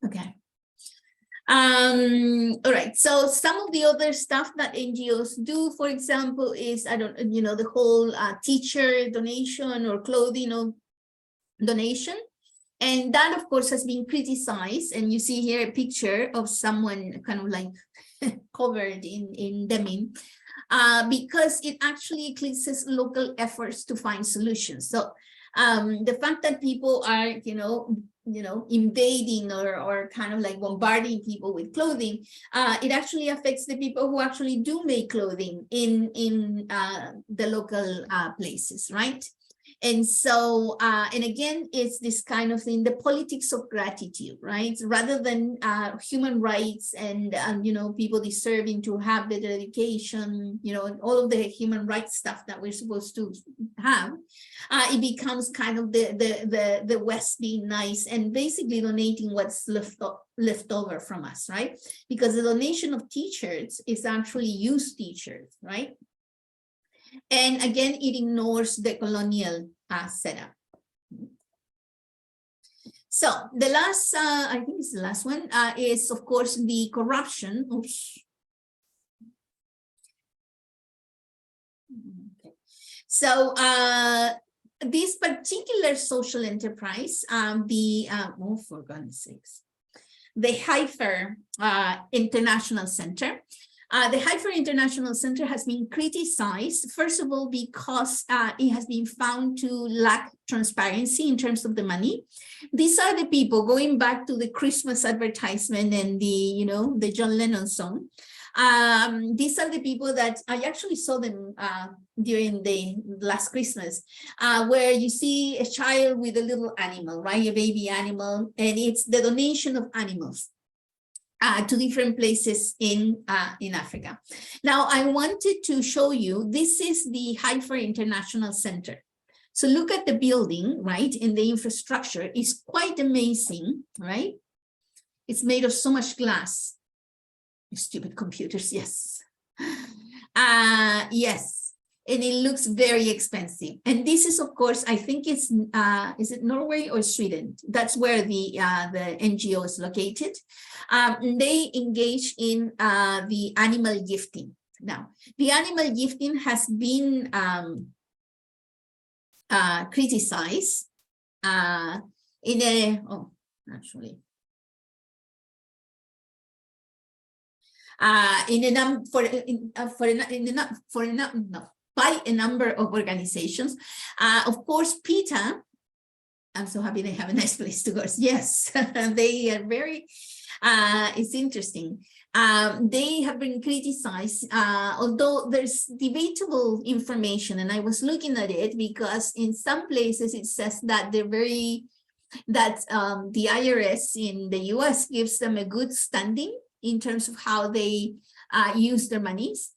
Okay. All right. So some of the other stuff that NGOs do, for example, is, the whole teacher donation or clothing donation. And that, of course, has been criticized. And you see here a picture of someone kind of like covered in denim, because it actually eclipses local efforts to find solutions. So the fact that people are, invading or kind of like bombarding people with clothing, it actually affects the people who actually do make clothing in the local places, right? And so, and again, it's this kind of thing, the politics of gratitude, right? Rather than human rights and, people deserving to have better education, and all of the human rights stuff that we're supposed to have, it becomes kind of the West being nice and basically donating what's left over from us, right? Because the donation of t-shirts is actually used t-shirts, right? And again, it ignores the colonial setup. So the last, I think it's the last one, is of course the corruption. Oops. Okay. So this particular social enterprise, for goodness sakes, the Haifa International Center. The Haifa International Center has been criticized, first of all, because it has been found to lack transparency in terms of the money. These are the people, going back to the Christmas advertisement and the John Lennon song. These are the people that I actually saw them during the last Christmas, where you see a child with a little animal, right? A baby animal, and it's the donation of animals to different places in Africa. Now, I wanted to show you, this is the Haifa International Center. So look at the building, right? And the infrastructure is quite amazing, right? It's made of so much glass. Stupid computers, yes. Yes. And it looks very expensive. And this is, of course, I think it's, is it Norway or Sweden? That's where the NGO is located. They engage in the animal gifting. Now, the animal gifting has been criticized in a, by a number of organizations. Of course, PETA, I'm so happy they have a nice place to go. Yes, they are very, it's interesting. They have been criticized, although there's debatable information, and I was looking at it because in some places it says that they're very, that the IRS in the US gives them a good standing in terms of how they use their monies.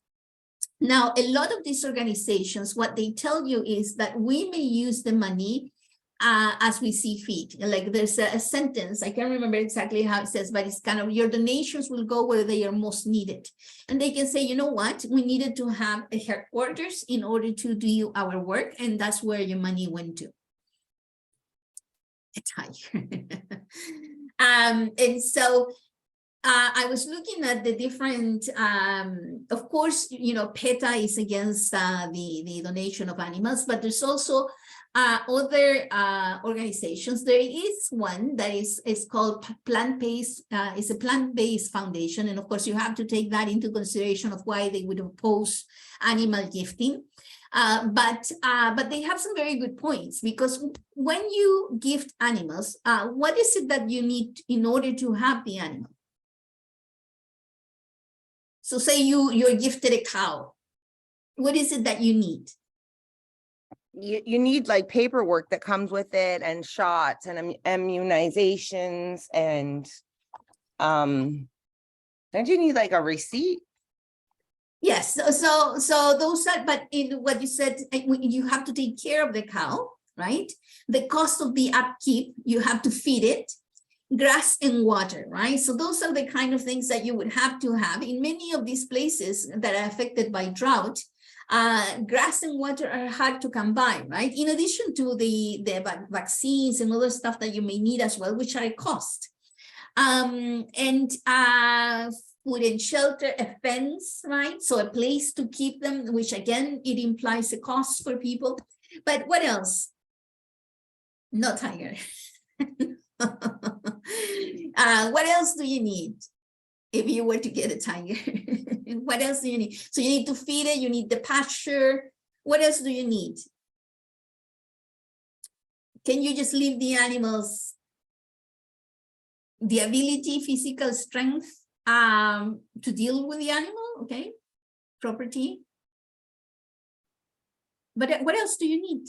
Now, a lot of these organizations, what they tell you is that we may use the money as we see fit. Like there's a sentence, I can't remember exactly how it says, but it's kind of, your donations will go where they are most needed. And they can say, you know what, we needed to have a headquarters in order to do our work, and that's where your money went to. It's high. And so I was looking at the different, of course, PETA is against the donation of animals, but there's also other organizations. There is one that is called plant-based, it's a plant-based foundation. And of course, you have to take that into consideration of why they would oppose animal gifting. But they have some very good points, because when you gift animals, what is it that you need in order to have the animal? So say you're gifted a cow. What is it that you need? You need like paperwork that comes with it, and shots and immunizations, and don't you need like a receipt? Yes, so those are, but in what you said, you have to take care of the cow, right? The cost of the upkeep, you have to feed it, grass and water, right? So those are the kind of things that you would have to have in many of these places that are affected by drought. Grass and water are hard to come by, right? In addition to the vaccines and other stuff that you may need as well, which are a cost. Food and shelter, a fence, right? So a place to keep them, which again, it implies a cost for people. But what else? No tiger. What else do you need if you were to get a tiger? What else do you need? So you need to feed it, you need the pasture. What else do you need? Can you just leave the animals the ability, physical strength to deal with the animal? Okay, property. But what else do you need?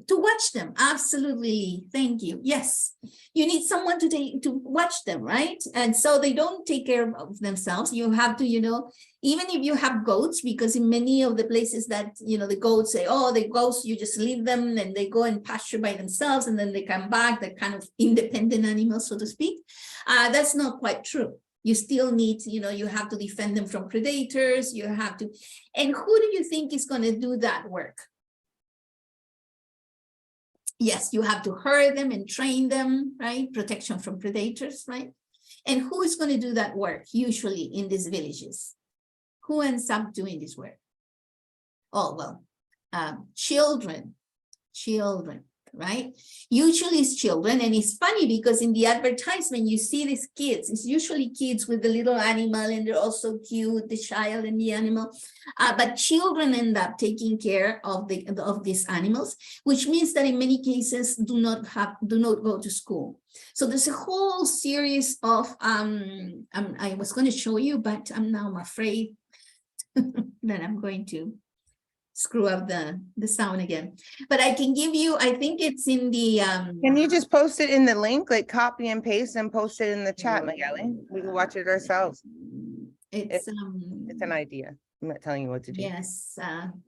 To watch them. Absolutely. Thank you. Yes, you need someone to watch them, right? And so they don't take care of themselves. You have to, even if you have goats, because in many of the places that, the goats say, oh, the goats, you just leave them and they go and pasture by themselves and then they come back. They're kind of independent animals, so to speak. That's not quite true. You still need, you have to defend them from predators. You have to, and who do you think is going to do that work? Yes, you have to herd them and train them, right? Protection from predators, right? And who is going to do that work usually in these villages? Who ends up doing this work? Oh, well, children, right? Usually it's children, and it's funny because in the advertisement you see these kids. It's usually kids with the little animal, and they're also cute, the child and the animal. But children end up taking care of these animals, which means that in many cases do not go to school. So there's a whole series of I was going to show you, but I'm afraid that I'm going to screw up the sound again, but I can give you, I think it's in the Can you just post it in the link, like copy and paste and post it in the chat, Magali? We can watch it ourselves. It's an idea. I'm not telling you what to do. Yes,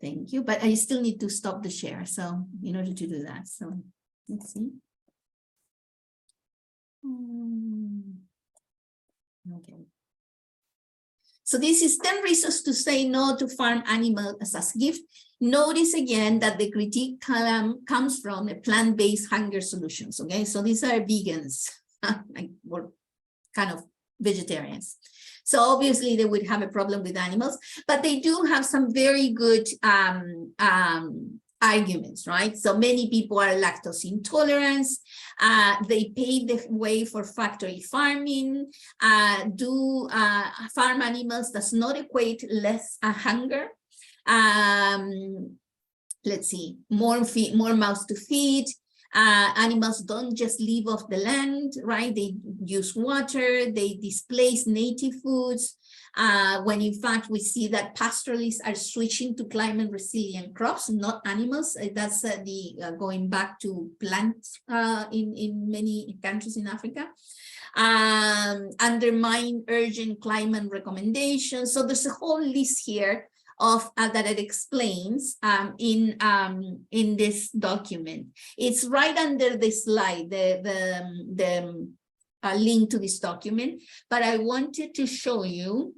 thank you, but I still need to stop the share, so in order to do that, so let's see. Okay. So this is 10 reasons to say no to farm animals as gift. Notice again that the critique column comes from a plant-based hunger solutions, okay? So these are vegans, like we're kind of vegetarians. So obviously they would have a problem with animals, but they do have some very good arguments, right? So many people are lactose intolerant. They pave the way for factory farming. Farm animals does not equate less hunger. Let's see, more mouths to feed. Animals don't just live off the land, right? They use water, they displace native foods. When in fact we see that pastoralists are switching to climate resilient crops, not animals. That's going back to plants in many countries in Africa. Undermine urgent climate recommendations. So there's a whole list here of that it explains in this document. It's right under the slide, the link to this document, but I wanted to show you,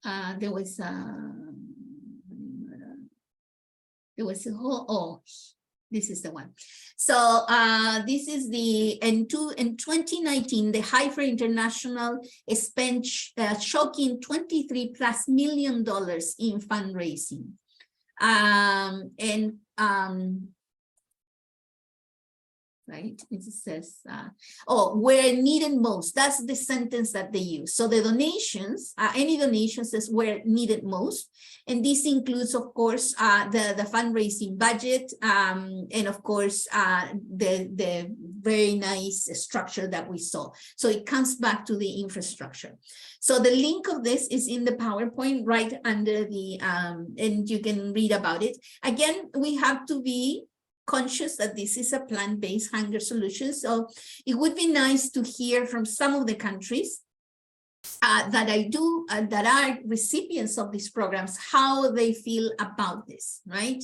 there was a whole, this is the one. So this is in 2019, the Heifer International spent shocking $23+ million in fundraising. Right, it says, where needed most. That's the sentence that they use. So the donations, any donations is where needed most. And this includes, of course, the fundraising budget, and of course, the very nice structure that we saw. So it comes back to the infrastructure. So the link of this is in the PowerPoint right under the, and you can read about it. Again, we have to be conscious that this is a plant-based hunger solution. So it would be nice to hear from some of the countries that are recipients of these programs, how they feel about this, right?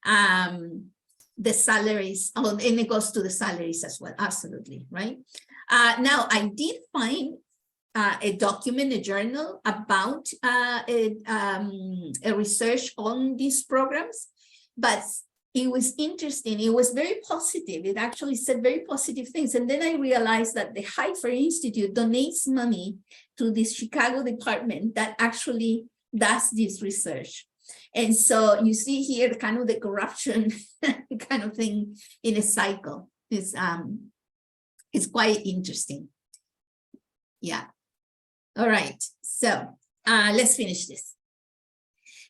The salaries, and it goes to the salaries as well, absolutely, right? Now, I did find a document, a journal about a research on these programs, but it was interesting. It was very positive. It actually said very positive things. And then I realized that the Heifer Institute donates money to this Chicago department that actually does this research. And so you see here kind of the corruption kind of thing in a cycle. It's quite interesting. Yeah. All right. So let's finish this.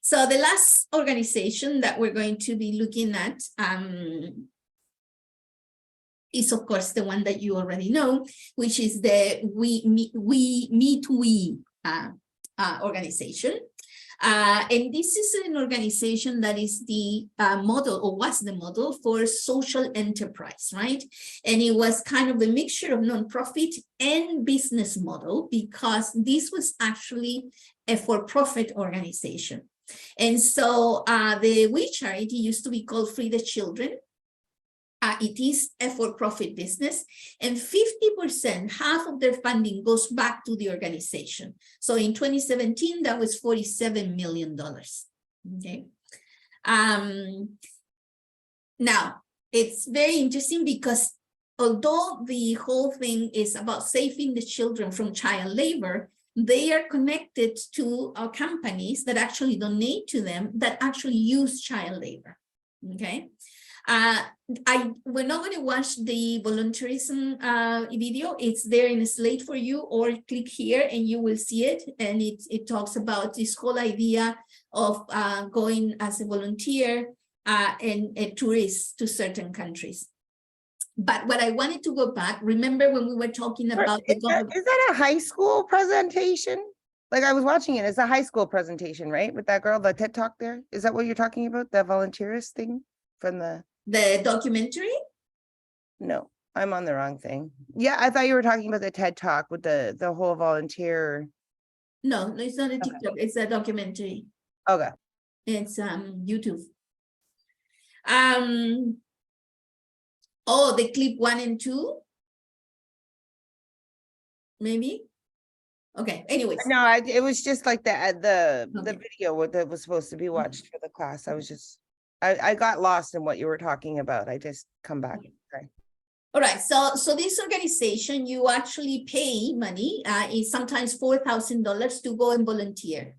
So the last organization that we're going to be looking at is, of course, the one that you already know, which is the We organization. And this is an organization that is the model, or was the model for social enterprise, right? And it was kind of a mixture of nonprofit and business model, because this was actually a for-profit organization. And so the We charity used to be called Free the Children. It is a for-profit business, and 50%, half of their funding goes back to the organization. So in 2017, that was $47 million. Okay. Now, it's very interesting because although the whole thing is about saving the children from child labor, they are connected to companies that actually donate to them that actually use child labor. Okay. We're not going to watch the volunteerism video. It's there in a slate for you, or click here and you will see it. And it talks about this whole idea of going as a volunteer and a tourist to certain countries. But what I wanted to go back, remember when we were talking about is that a high school presentation? Like, I was watching it. It's a high school presentation, right? With that girl, the TED Talk there. Is that what you're talking about? The volunteerist thing from the documentary? No, I'm on the wrong thing. Yeah, I thought you were talking about the TED Talk with the whole volunteer. No, it's not a TikTok. It's a documentary. Okay. It's YouTube. Oh, the clip 1 and 2, maybe. Okay. Anyways. No, it was just like the video that was supposed to be watched for the class. I was just I got lost in what you were talking about. I just come back. Okay. All right. So this organization, you actually pay money. It's sometimes $4,000 to go and volunteer.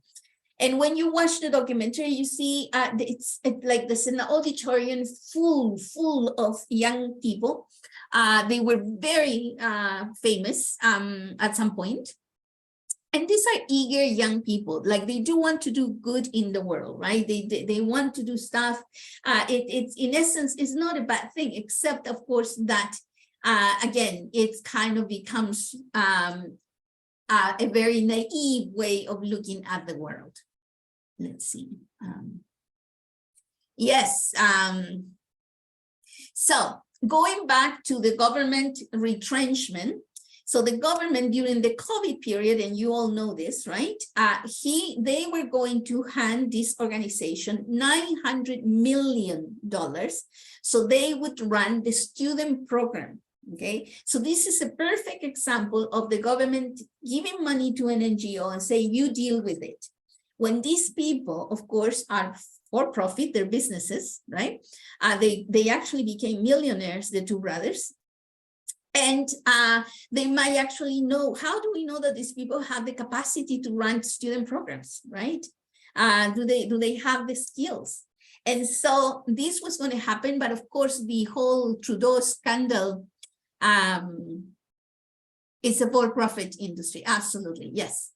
And when you watch the documentary, you see it's like there's an auditorium full of young people. They were very famous at some point. And these are eager young people, like they do want to do good in the world, right? They want to do stuff. It's in essence, it's not a bad thing, except of course that, again, it kind of becomes a very naive way of looking at the world. Let's see. Yes. So going back to the government retrenchment. So the government during the COVID period, and you all know this, right? They were going to hand this organization $900 million. So they would run the student program. Okay, so this is a perfect example of the government giving money to an NGO and say, you deal with it. When these people, of course, are for profit, their businesses, right? They actually became millionaires, the two brothers. And they might actually know, how do we know that these people have the capacity to run student programs, right? Do they have the skills? And so this was going to happen, but of course the whole Trudeau scandal is a for-profit industry, absolutely, yes.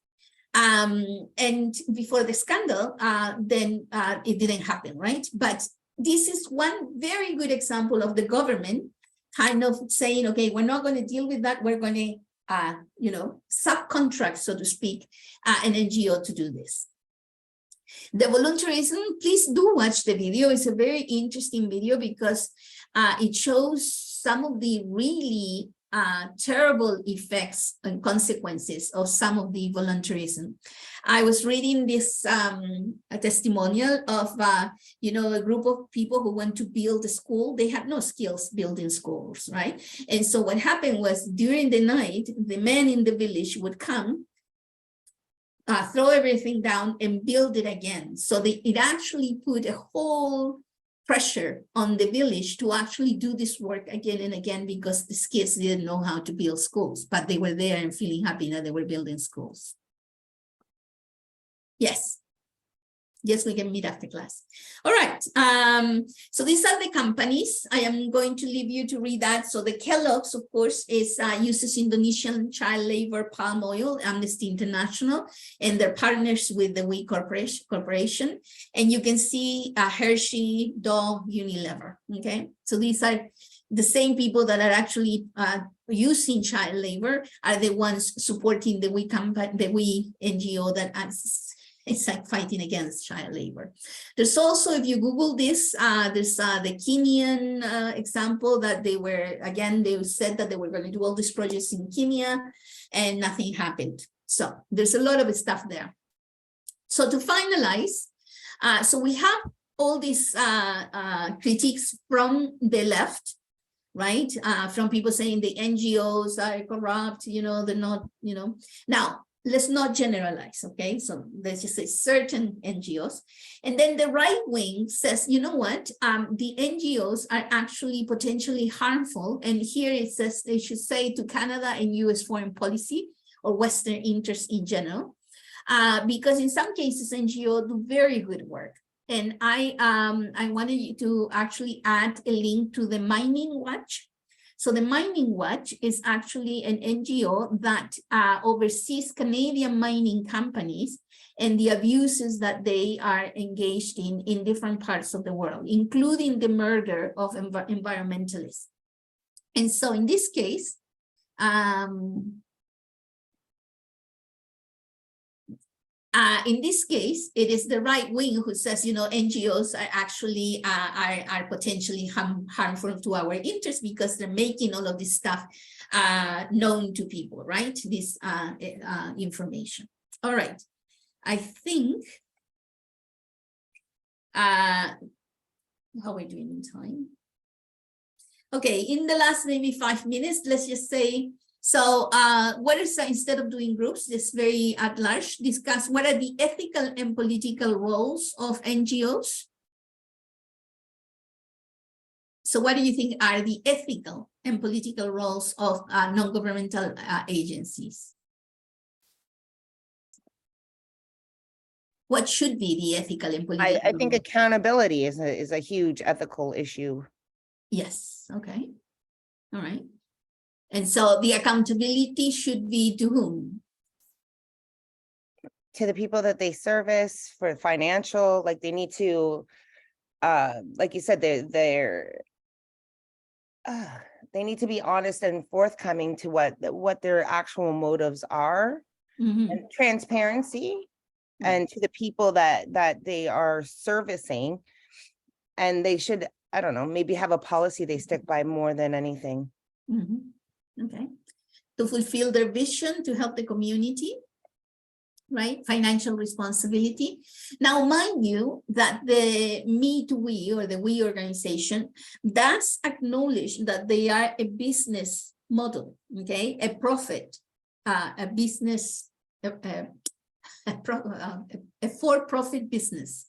And before the scandal, then it didn't happen, right? But this is one very good example of the government kind of saying, okay, we're not going to deal with that. We're going to, subcontract, so to speak, an NGO to do this. The volunteerism, please do watch the video. It's a very interesting video because it shows some of the really terrible effects and consequences of some of the volunteerism. I was reading this a testimonial of a group of people who went to build a school. They had no skills building schools, right? And so what happened was, during the night, the men in the village would come, throw everything down and build it again. So it actually put a whole pressure on the village to actually do this work again and again, because the kids didn't know how to build schools, but they were there and feeling happy that they were building schools. Yes. Yes, we can meet after class. All right. So these are the companies. I am going to leave you to read that. So the Kellogg's, of course, uses Indonesian child labor palm oil, Amnesty International, and they're partners with the We Corporation. And you can see Hershey, Dole, Unilever. Okay. So these are the same people that are actually using child labor, are the ones supporting the We NGO that it's like fighting against child labor. There's also, if you Google this, there's the Kenyan example that they said that they were going to do all these projects in Kenya and nothing happened. So there's a lot of stuff there. So to finalize, so we have all these critiques from the left, right? From people saying the NGOs are corrupt, they're not, Now, let's not generalize, okay? So let's just say certain NGOs. And then the right wing says, you know what? The NGOs are actually potentially harmful. And here it says they should say to Canada and US foreign policy or Western interests in general, because in some cases, NGOs do very good work. And I wanted you to actually add a link to the Mining Watch. So the Mining Watch is actually an NGO that oversees Canadian mining companies and the abuses that they are engaged in different parts of the world, including the murder of environmentalists. And so in this case, it is the right wing who says, NGOs are actually are potentially harmful to our interests because they're making all of this stuff known to people, right? This information. All right. I think, how are we doing in time? Okay, in the last maybe 5 minutes, let's just say, so what is, instead of doing groups, this very at large, discuss what are the ethical and political roles of NGOs? So what do you think are the ethical and political roles of non-governmental agencies? What should be the ethical and political I think role? accountability is a huge ethical issue. Yes, okay. All right. And so the accountability should be to whom? To the people that they service, for financial, like they need to, like you said, they need to be honest and forthcoming to what their actual motives are, and transparency, and to the people that they are servicing. And they should, I don't know, maybe have a policy they stick by more than anything. Okay. To fulfill their vision, to help the community, right? Financial responsibility. Now, mind you that the Me to We, or the We organization, does acknowledge that they are a business model, okay? A profit, a business, a for-profit business.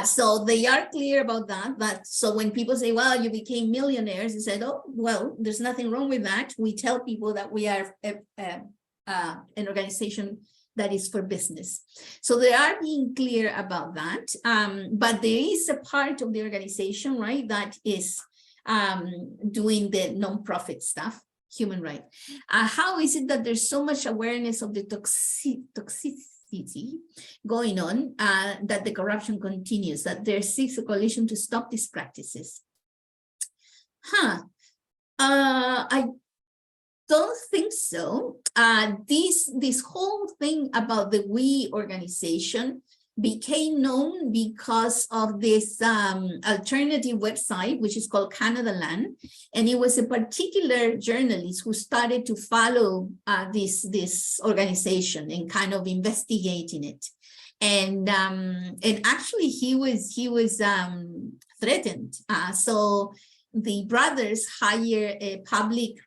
So they are clear about that. So when people say, well, you became millionaires, they said, oh, well, there's nothing wrong with that. We tell people that we are an organization that is for business. So they are being clear about that. But there is a part of the organization, right, that is doing the non-profit stuff, human rights. How is it that there's so much awareness of the toxicity going on, that the corruption continues, that there seeks a coalition to stop these practices? I don't think so. This whole thing about the We organization became known because of this alternative website, which is called Canada Land. And it was a particular journalist who started to follow this organization and kind of investigating it. And actually he was threatened. So the brothers hire a public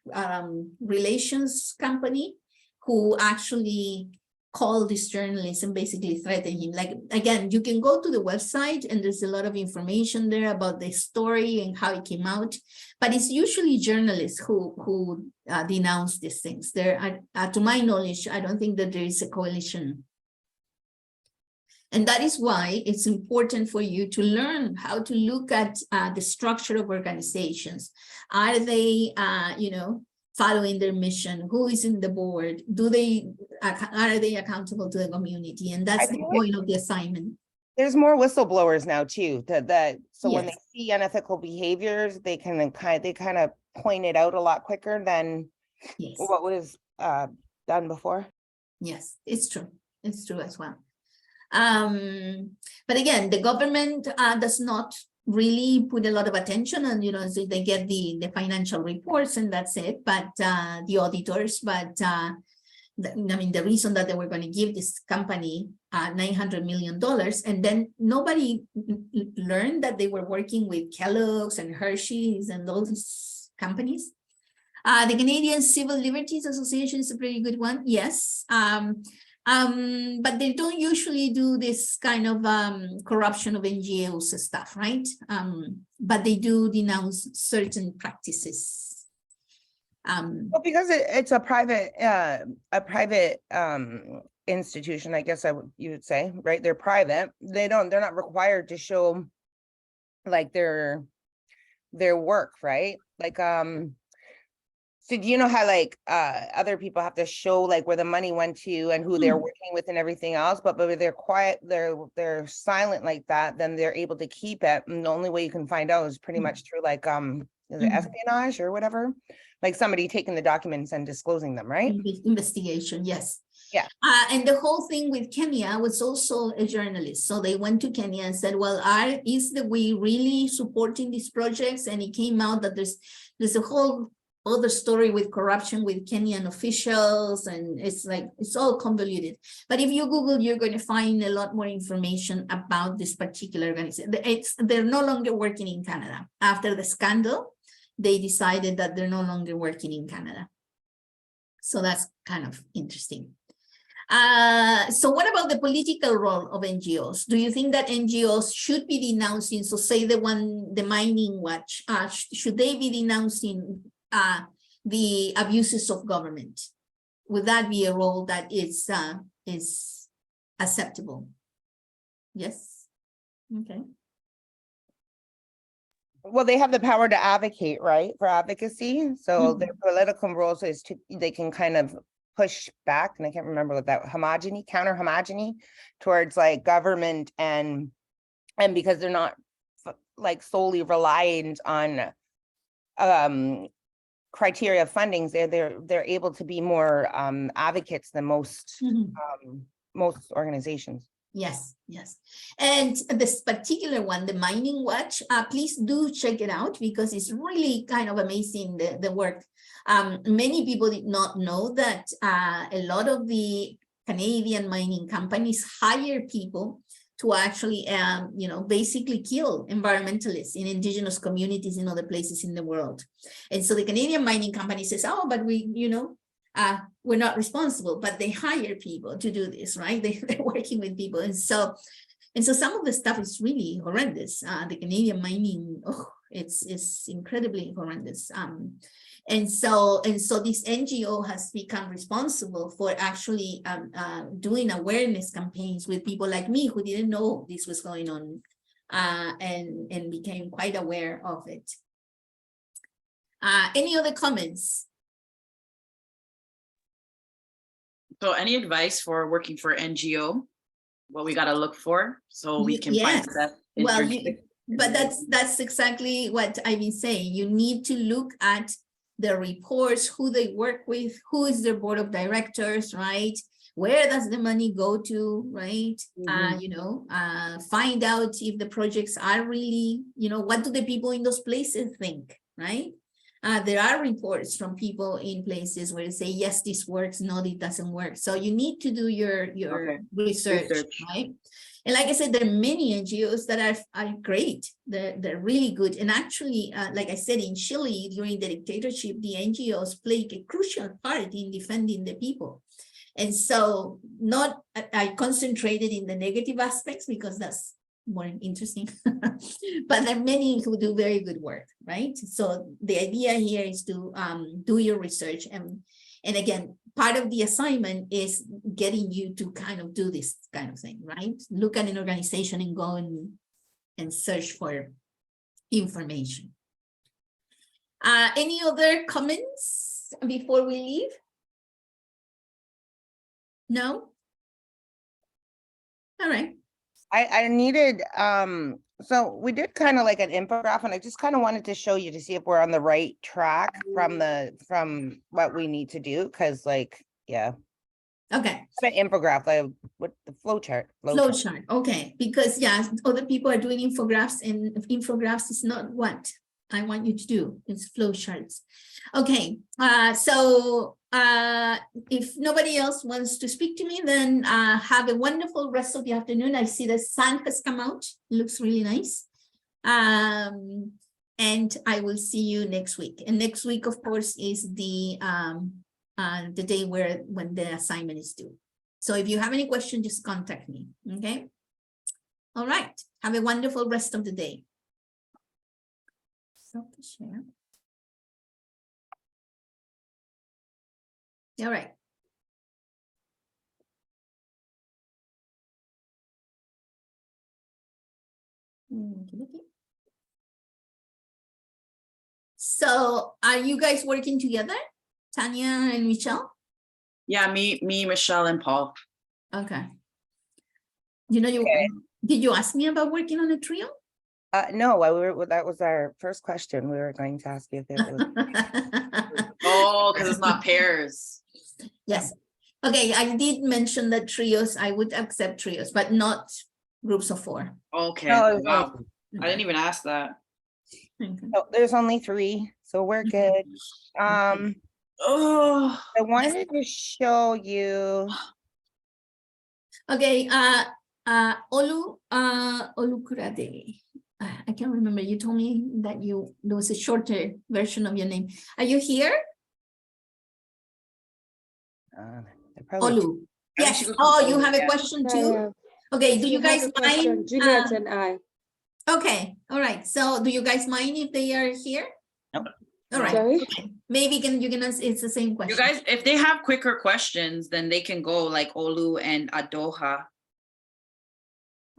relations company who actually called this journalist and basically threatened him. Like, again, you can go to the website and there's a lot of information there about the story and how it came out, but it's usually journalists who denounce these things. There, to my knowledge, I don't think that there is a coalition. And that is why it's important for you to learn how to look at the structure of organizations. Are they, following their mission? Who is in the board? Are they accountable to the community? And that's the point of the assignment. There's more whistleblowers now too. So when Yes. they see unethical behaviors, they kind of point it out a lot quicker than Yes. what was done before. Yes, it's true. It's true as well. But again, the government does not really put a lot of attention on, so they get the financial reports and that's it, but the auditors, but the reason that they were going to give this company $900 million, and then nobody learned that they were working with Kellogg's and Hershey's and all these companies. The Canadian Civil Liberties Association is a pretty good one, yes. But they don't usually do this kind of corruption of NGOs and stuff, right? But they do denounce certain practices. Well, because it's a private institution, I guess you would say, right? They're private. They're not required to show like their work, right? Like so do you know how like other people have to show like where the money went to and who they're working with and everything else, but if they're quiet, they're silent like that, then they're able to keep it. And the only way you can find out is pretty much through like is it espionage or whatever? Like somebody taking the documents and disclosing them, right? Investigation, yes. Yeah. And the whole thing with Kenya was also a journalist. So they went to Kenya and said, well, is the we really supporting these projects? And it came out that there's a whole other story with corruption with Kenyan officials, and it's all convoluted. But if you Google, you're going to find a lot more information about this particular organization. They're no longer working in Canada. After the scandal, they decided that they're no longer working in Canada. So that's kind of interesting. So what about the political role of NGOs? Do you think that NGOs should be denouncing, so say the Mining Watch, should they be denouncing the abuses of government? Would that be a role that is acceptable? Yes. Okay. Well, they have the power to advocate, right, for advocacy. So their political roles is they can kind of push back, and I can't remember what that counter homogeny towards like government, and because they're not like solely reliant on criteria of fundings, they're able to be more advocates than most organizations. Yes, yes. And this particular one, the Mining Watch, please do check it out because it's really kind of amazing, the work. Many people did not know that a lot of the Canadian mining companies hire people to actually, basically kill environmentalists in indigenous communities in other places in the world. And so the Canadian mining company says, oh, but we're not responsible, but they hire people to do this, right? They're working with people. And so some of the stuff is really horrendous. The Canadian mining, it's incredibly horrendous. And so this NGO has become responsible for actually doing awareness campaigns with people like me who didn't know this was going on, and became quite aware of it. Any other comments? So any advice for working for NGO? What we got to look for so we can find that. Well, but that's exactly what I've been saying. You need to look at the reports, who they work with, who is their board of directors, right? where does the money go to, right? Mhm. Find out if the projects are really, what do the people in those places think, right? There are reports from people in places where they say, yes, this works, no, it doesn't work. So you need to do your Okay. research, right? And like I said, there are many NGOs that are great. They're really good. And actually, like I said, in Chile, during the dictatorship, the NGOs played a crucial part in defending the people. And so I concentrated in the negative aspects because that's more interesting, but there are many who do very good work, right? So the idea here is to do your research. And again, part of the assignment is getting you to kind of do this kind of thing, right? Look at an organization and go and search for information. Any other comments before we leave? No? All right. I needed, so we did kind of like an infographic, and I just kind of wanted to show you to see if we're on the right track from what we need to do, because like, yeah. Okay. An infographic, like what the flow chart. Flow chart. Okay. Because other people are doing infographics, and infographics is not what I want you to do. It's flow charts. Okay. So if nobody else wants to speak to me, then have a wonderful rest of the afternoon. I see the sun has come out. It looks really nice. And I will see you next week. And next week, of course, is the day when the assignment is due. So if you have any questions, just contact me. Okay. All right. Have a wonderful rest of the day. Stop the share. All right. So are you guys working together, Tanya and Michelle? Yeah, me, Michelle, and Paul. Okay. Did you ask me about working on a trio? No, that was our first question. We were going to ask you if it was. Oh, because it's not pairs. Yes. Okay, I did mention that trios, I would accept trios, but not groups of 4. Okay. No, Wow. I didn't even ask that. no, there's only 3, so we're good. Oh, I wanted to show you. Okay, Olukurade. I can't remember. You told me that there was a shorter version of your name. Are you here? Olu. Yes. Oh, you have a question too? Okay, do you guys mind? Juliet and I. Okay, all right. So do you guys mind if they are here? Nope. All right. Sorry? Okay. Maybe you can answer, it's the same question. you guys, if they have quicker questions, then they can go like Olu and Adoha.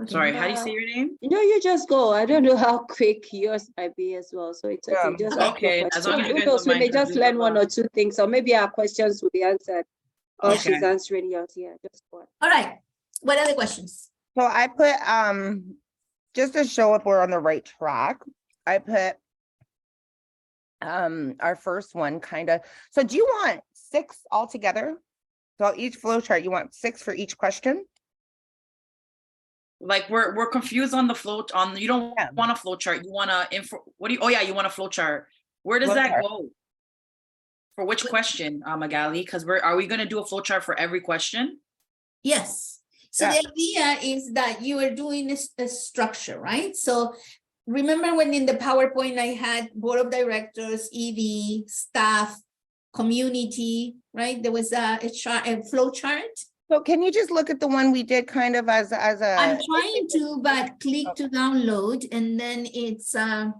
Okay. Sorry, how do you say your name? No, you just go. I don't know how quick yours might be as well. So it's okay. Just ask your Okay, as long as you question. Who guys knows? don't We may mind, just learn 1 or 2 things, or maybe our questions will be answered. Or Okay. she's answering yours. Yeah, just one. All right. What other questions? So I put, just to show if we're on the right track, I put our first one kind of. So do you want 6 altogether? So each flow chart, you want 6 for each question? Like we're confused on the flow you don't Yeah. want a flow chart. You want to you want a flow chart. Where does Flow that chart. go? For which question, Magali? Because are we going to do a flow chart for every question? Yes. So Yeah. the idea is that you are doing a structure, right? So remember when in the PowerPoint I had board of directors, ED, staff, community, right? There was a flow chart. So can you just look at the one we did kind of as a. I'm trying to, but click to download, and then it's Oh,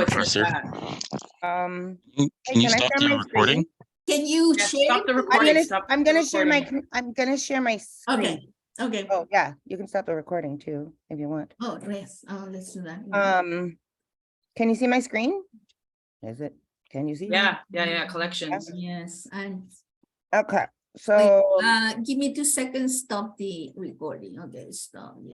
it's Professor, Can you stop the recording? Can you Yeah, share? stop the it? recording. I'm gonna share my screen. Okay. Okay. Oh, yeah, you can stop the recording too, if you want. Oh, yes. Oh, let's do that. Can you see my screen? Can you see? Yeah, collections. Yes. And Okay, so. give me 2 seconds. Stop the recording. Okay, stop.